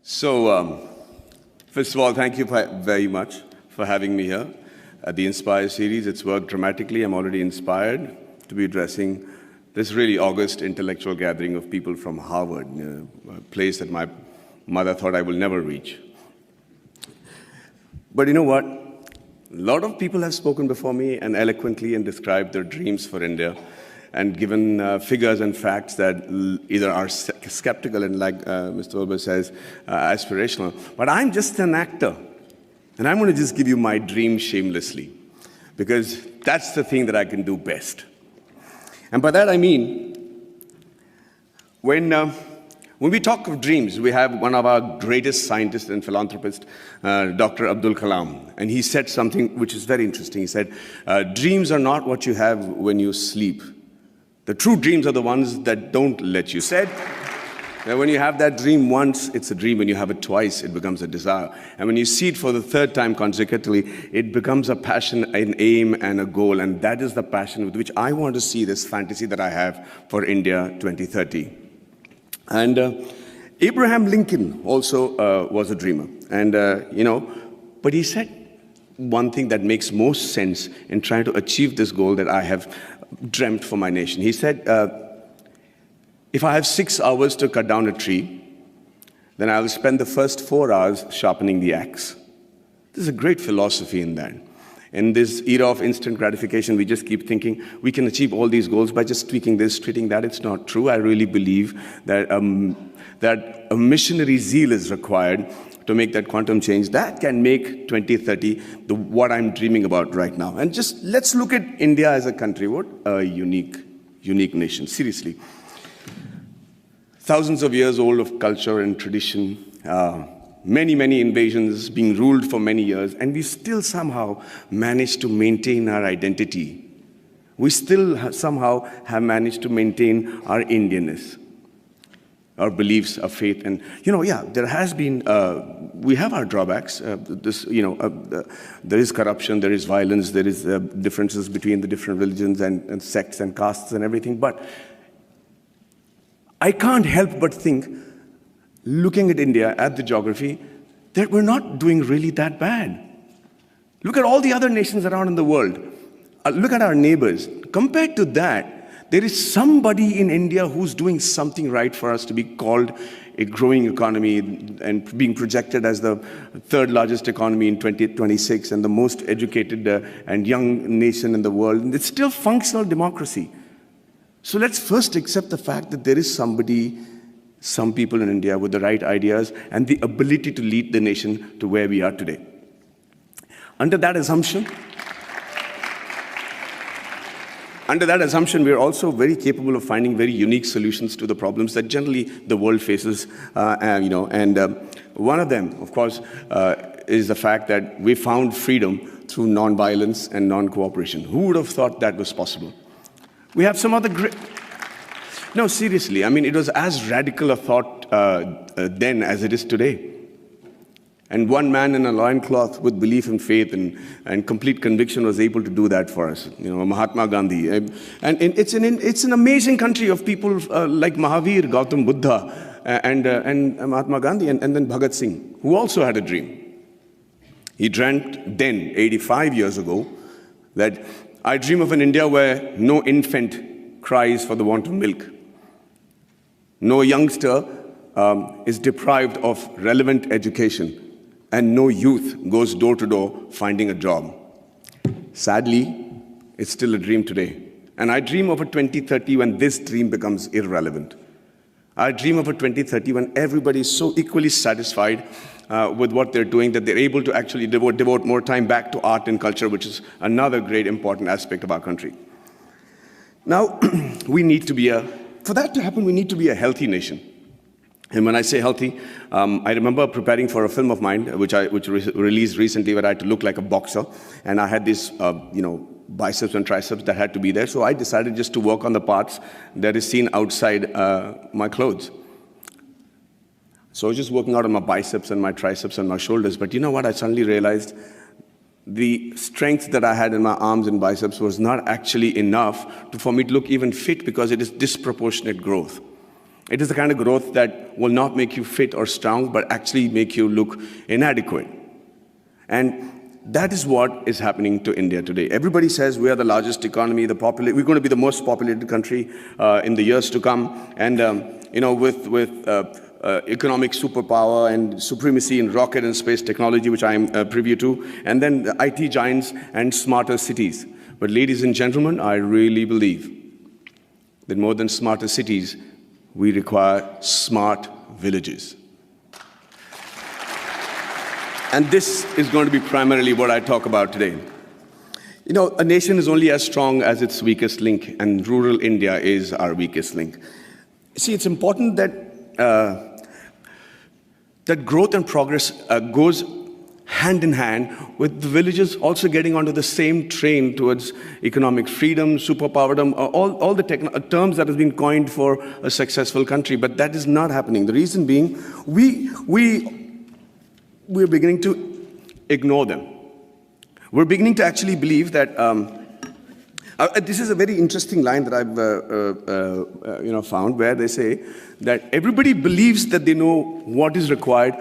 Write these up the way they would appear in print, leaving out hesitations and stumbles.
So, first of all, thank you very much for having me here at the Inspire series. It's worked dramatically. I'm already inspired to be addressing this really august intellectual gathering of people from Harvard, a place that my mother thought I will never reach. But you know what? A lot of people have spoken before me and eloquently and described their dreams for India and given figures and facts that either are skeptical and, like Mr. Wilbur says, aspirational. But I'm just an actor. And I'm going to just give you my dream shamelessly, because that's the thing that I can do best. And by that I mean, when we talk of dreams, we have one of our greatest scientists and philanthropists, Dr. Abdul Kalam, and he said something which is very interesting. He said, dreams are not what you have when you sleep. The true dreams are the ones that don't let you. Said that when you have that dream once, it's a dream. When you have it twice, it becomes a desire. And when you see it for the third time consecutively, it becomes a passion, an aim, and a goal. And that is the passion with which I want to see this fantasy that I have for India 2030. And Abraham Lincoln also was a dreamer. And, but he said one thing that makes most sense in trying to achieve this goal that I have dreamt for my nation. He said, if I have 6 hours to cut down a tree, then I will spend the first 4 hours sharpening the axe. There's a great philosophy in that. In this era of instant gratification, we just keep thinking we can achieve all these goals by just tweaking this, tweaking that. It's not true. I really believe that, that a missionary zeal is required to make that quantum change. That can make 2030 what I'm dreaming about right now. And just let's look at India as a country. What a unique nation, seriously. Thousands of years old of culture and tradition, many invasions, being ruled for many years, and we still somehow managed to maintain our identity. We still somehow have managed to maintain our Indianness, our beliefs, our faith. And, there has been, we have our drawbacks. There is corruption, there is violence, there is differences between the different religions and sects and castes and everything. But I can't help but think, looking at India, at the geography, that we're not doing really that bad. Look at all the other nations around in the world. Look at our neighbors. Compared to that, there is somebody in India who's doing something right for us to be called a growing economy and being projected as the third largest economy in 2026 and the most educated and young nation in the world. And it's still functional democracy. So let's first accept the fact that there is some people in India with the right ideas and the ability to lead the nation to where we are today. Under that assumption, we are also very capable of finding very unique solutions to the problems that generally the world faces. One of them, of course, is the fact that we found freedom through non-violence and non-cooperation. Who would have thought that was possible? We have some other great... No, seriously, I mean, it was as radical a thought then as it is today. And one man in a loincloth with belief and faith and complete conviction was able to do that for us, Mahatma Gandhi. And it's an amazing country of people like Mahavir, Gautam Buddha, and Mahatma Gandhi, and then Bhagat Singh, who also had a dream. He dreamt then, 85 years ago, that I dream of an India where no infant cries for the want of milk. No youngster is deprived of relevant education, and no youth goes door to door finding a job. Sadly, it's still a dream today. And I dream of a 2030 when this dream becomes irrelevant. I dream of a 2030 when everybody is so equally satisfied with what they're doing that they're able to actually devote more time back to art and culture, which is another great important aspect of our country. Now, for that to happen, we need to be a healthy nation. And when I say healthy, I remember preparing for a film of mine, which released recently, where I had to look like a boxer. And I had these, biceps and triceps that had to be there. So I decided just to work on the parts that is seen outside my clothes. So I was just working out on my biceps and my triceps and my shoulders. But you know what? I suddenly realized the strength that I had in my arms and biceps was not actually enough for me to look even fit, because it is disproportionate growth. It is the kind of growth that will not make you fit or strong, but actually make you look inadequate. And that is what is happening to India today. Everybody says we are the largest economy, we're going to be the most populated country in the years to come. And with economic superpower and supremacy in rocket and space technology, which I am privy to, and then the IT giants and smarter cities. But ladies and gentlemen, I really believe that more than smarter cities, we require smart villages. And this is going to be primarily what I talk about today. A nation is only as strong as its weakest link, and rural India is our weakest link. See, it's important that that growth and progress goes hand in hand with the villages also getting onto the same train towards economic freedom, superpowerdom, all the terms that have been coined for a successful country. But that is not happening. The reason being, we're beginning to ignore them. We're beginning to actually believe that, this is a very interesting line that I've found, where they say that everybody believes that they know what is required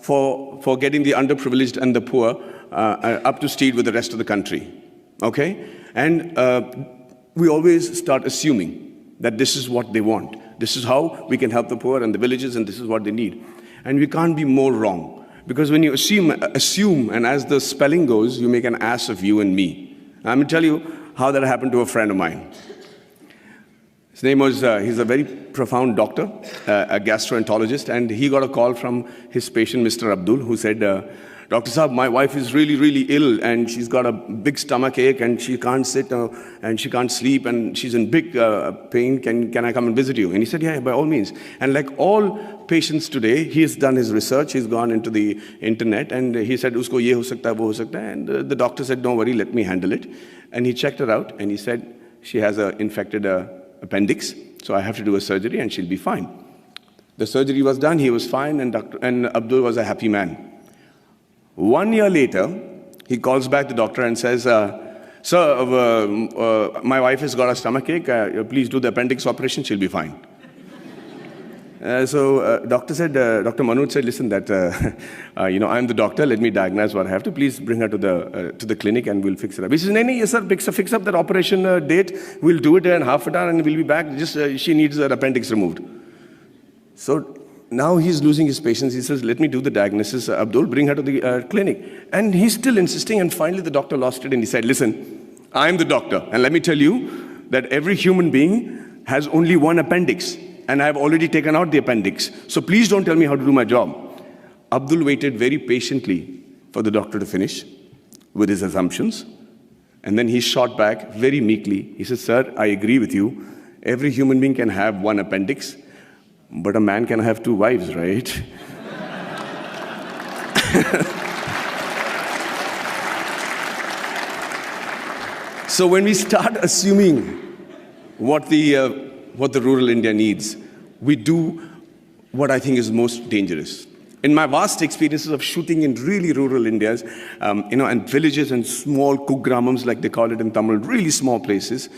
for getting the underprivileged and the poor up to speed with the rest of the country, okay? And we always start assuming that this is what they want. This is how we can help the poor and the villages, and this is what they need. And we can't be more wrong. Because when you assume, and as the spelling goes, you make an ass of you and me. I'm going to tell you how that happened to a friend of mine. His name was, he's a very profound doctor, a gastroenterologist, and he got a call from his patient, Mr. Abdul, who said, Dr. Saab, my wife is really, really ill, and she's got a big stomach ache, and she can't sit, and she can't sleep, and she's in big pain. Can I come and visit you? And he said, yeah, by all means. And like all patients today, he has done his research, he's gone into the internet, and he said, usko ye ho sakta hai, wo ho sakta hai. And the doctor said, don't worry, let me handle it. And he checked her out, and he said, she has an infected appendix, so I have to do a surgery, and she'll be fine. The surgery was done, he was fine, and Abdul was a happy man. 1 year later, he calls back the doctor and says, sir, my wife has got a stomachache, please do the appendix operation, she'll be fine. Dr. Manoj said, listen, I'm the doctor, let me diagnose what I have to, please bring her to the clinic and we'll fix it up. He says, yes sir, fix up that operation date, we'll do it in half an hour and we'll be back, she needs her appendix removed. So now he's losing his patience. He says, let me do the diagnosis. Abdul, bring her to the clinic. And he's still insisting, and finally the doctor lost it and he said, listen, I'm the doctor, and let me tell you that every human being has only one appendix, and I've already taken out the appendix. So please don't tell me how to do my job. Abdul waited very patiently for the doctor to finish with his assumptions, and then he shot back very meekly. He said, sir, I agree with you. Every human being can have one appendix, but a man can have two wives, right? So when we start assuming what the rural India needs, we do what I think is most dangerous. In my vast experiences of shooting in really rural Indias, and villages and small kugramams, like they call it in Tamil, really small places,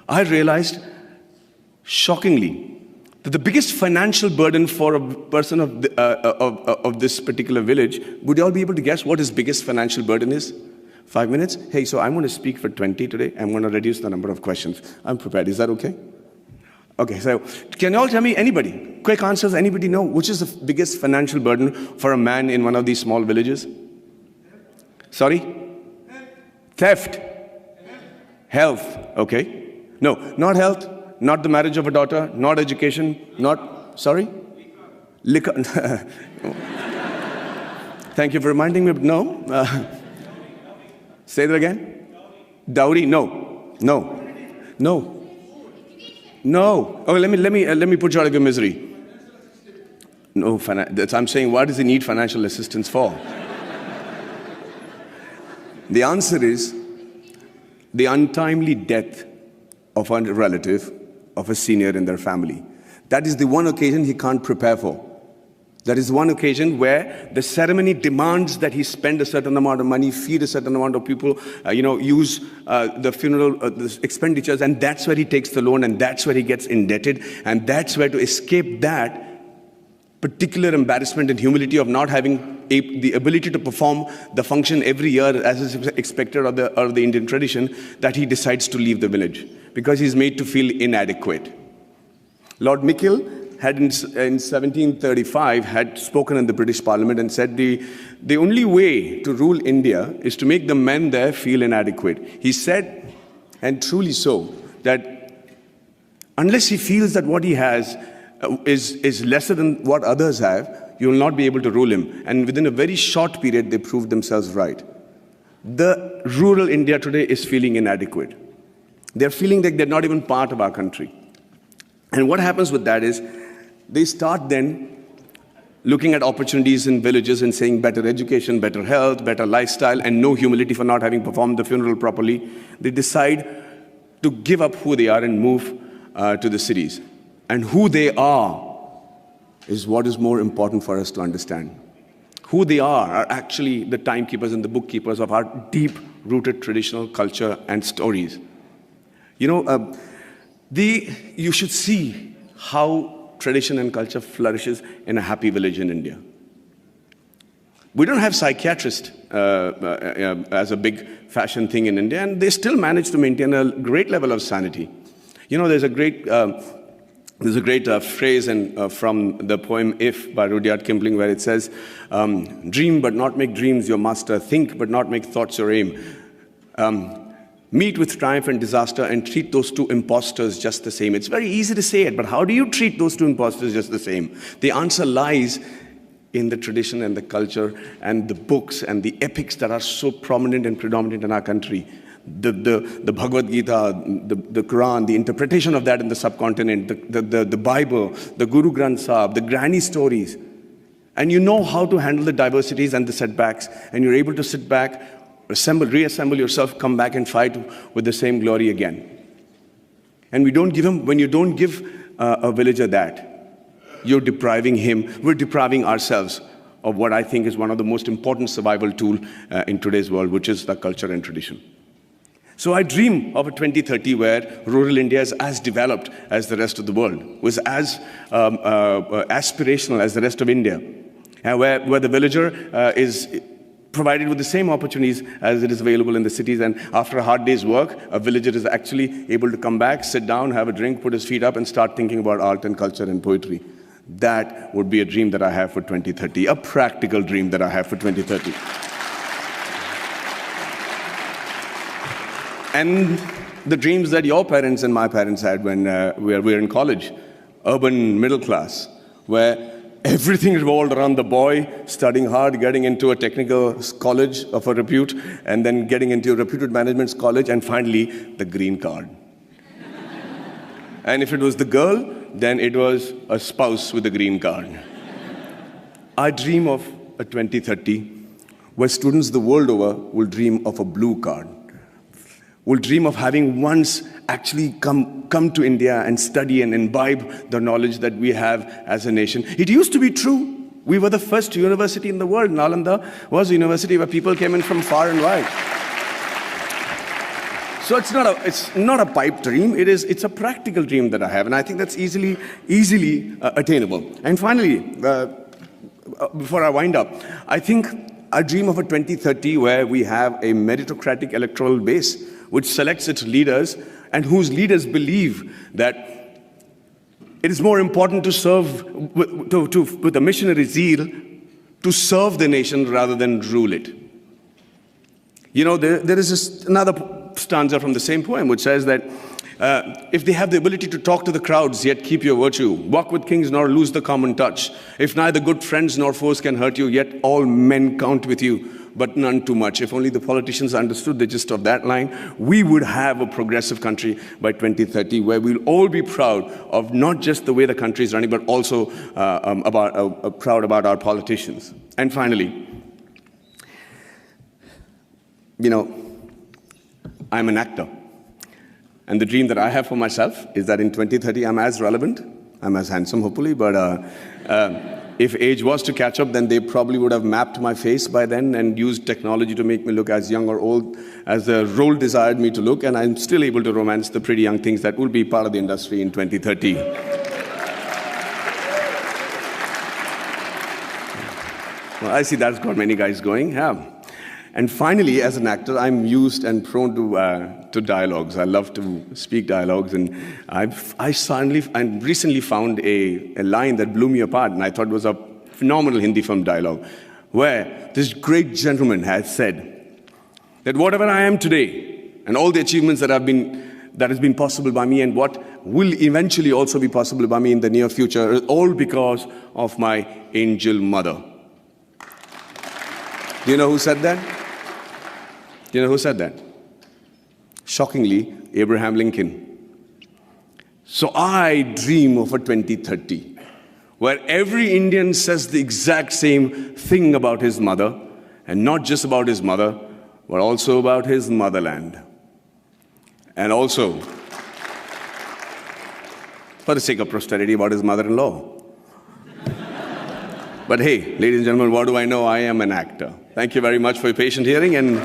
I realized, shockingly, that the biggest financial burden for a person of this particular village, would you all be able to guess what his biggest financial burden is? 5 minutes? Hey, so I'm going to speak for 20 today. I'm going to reduce the number of questions. I'm prepared. Is that okay? Okay, so can you all tell me, anybody, quick answers, anybody know which is the biggest financial burden for a man in one of these small villages? Sorry? Theft. Health. Okay. No, not health. Not the marriage of a daughter, not education, not, sorry? Liquor. Thank you for reminding me, but no. Say that again? Dowry, no. No. No. No. Oh, let me put you out of your misery. No, I'm saying, what does he need financial assistance for? The answer is the untimely death of a relative, of a senior in their family. That is the one occasion he can't prepare for. There is one occasion where the ceremony demands that he spend a certain amount of money, feed a certain amount of people, use the funeral the expenditures, and that's where he takes the loan, and that's where he gets indebted, and that's where, to escape that particular embarrassment and humility of not having the ability to perform the function every year as is expected of the Indian tradition, that he decides to leave the village because he's made to feel inadequate. Lord Mickle had in 1735 had spoken in the British Parliament and said the only way to rule India is to make the men there feel inadequate. He said, and truly so, that unless he feels that what he has is lesser than what others have, you will not be able to rule him. And within a very short period, they proved themselves right. The rural India today is feeling inadequate. They're feeling like they're not even part of our country. And what happens with that is, they start then looking at opportunities in villages and saying better education, better health, better lifestyle, and no humility for not having performed the funeral properly. They decide to give up who they are and move to the cities. And who they are is what is more important for us to understand. Who they are actually the timekeepers and the bookkeepers of our deep-rooted traditional culture and stories. You should see how tradition and culture flourishes in a happy village in India. We don't have psychiatrists as a big fashion thing in India, and they still manage to maintain a great level of sanity. There's a great phrase from the poem If by Rudyard Kipling, where it says, dream but not make dreams your master, think but not make thoughts your aim. Meet with triumph and disaster and treat those two impostors just the same. It's very easy to say it, but how do you treat those two impostors just the same? The answer lies in the tradition and the culture and the books and the epics that are so prominent and predominant in our country. The Bhagavad Gita, the Quran, the interpretation of that in the subcontinent, the Bible, the Guru Granth Sahib, the granny stories. And you know how to handle the diversities and the setbacks, and you're able to sit back, reassemble yourself, come back and fight with the same glory again. And when you don't give a villager that, you're depriving him, we're depriving ourselves of what I think is one of the most important survival tools in today's world, which is the culture and tradition. So I dream of a 2030 where rural India is as developed as the rest of the world, was as aspirational as the rest of India, and where the villager is provided with the same opportunities as it is available in the cities. And after a hard day's work, a villager is actually able to come back, sit down, have a drink, put his feet up, and start thinking about art and culture and poetry. That would be a dream that I have for 2030, a practical dream that I have for 2030. And the dreams that your parents and my parents had when we were in college, urban middle class, where everything revolved around the boy studying hard, getting into a technical college of a repute, and then getting into a reputed management college, and finally, the green card. And if it was the girl, then it was a spouse with a green card. I dream of a 2030 where students the world over will dream of a blue card, will dream of having once actually come to India and study and imbibe the knowledge that we have as a nation. It used to be true. We were the first university in the world. Nalanda was a university where people came in from far and wide. So it's not a pipe dream. It's a practical dream that I have, and I think that's easily attainable. And finally, before I wind up, I think I dream of a 2030 where we have a meritocratic electoral base which selects its leaders and whose leaders believe that it is more important to serve with a missionary zeal to serve the nation rather than rule it. There is another stanza from the same poem which says that if they have the ability to talk to the crowds, yet keep your virtue, walk with kings nor lose the common touch, if neither good friends nor foes can hurt you, yet all men count with you, but none too much. If only the politicians understood the gist of that line, we would have a progressive country by 2030 where we'll all be proud of not just the way the country is running, but also proud about our politicians. And finally, I'm an actor. And the dream that I have for myself is that in 2030, I'm as relevant I'm as handsome, hopefully, but if age was to catch up, then they probably would have mapped my face by then and used technology to make me look as young or old as the role desired me to look, and I'm still able to romance the pretty young things that will be part of the industry in 2030. Well, I see that's got many guys going, yeah. And finally, as an actor, I'm used and prone to dialogues. I love to speak dialogues, and I recently found a line that blew me apart, and I thought was a phenomenal Hindi film dialogue, where this great gentleman had said that whatever I am today, and all the achievements that has been possible by me, and what will eventually also be possible by me in the near future, is all because of my angel mother. Do you know who said that? Do you know who said that? Shockingly, Abraham Lincoln. So I dream of a 2030 where every Indian says the exact same thing about his mother, and not just about his mother, but also about his motherland. And also, for the sake of posterity, about his mother-in-law. But hey, ladies and gentlemen, what do I know? I am an actor. Thank you very much for your patient hearing, and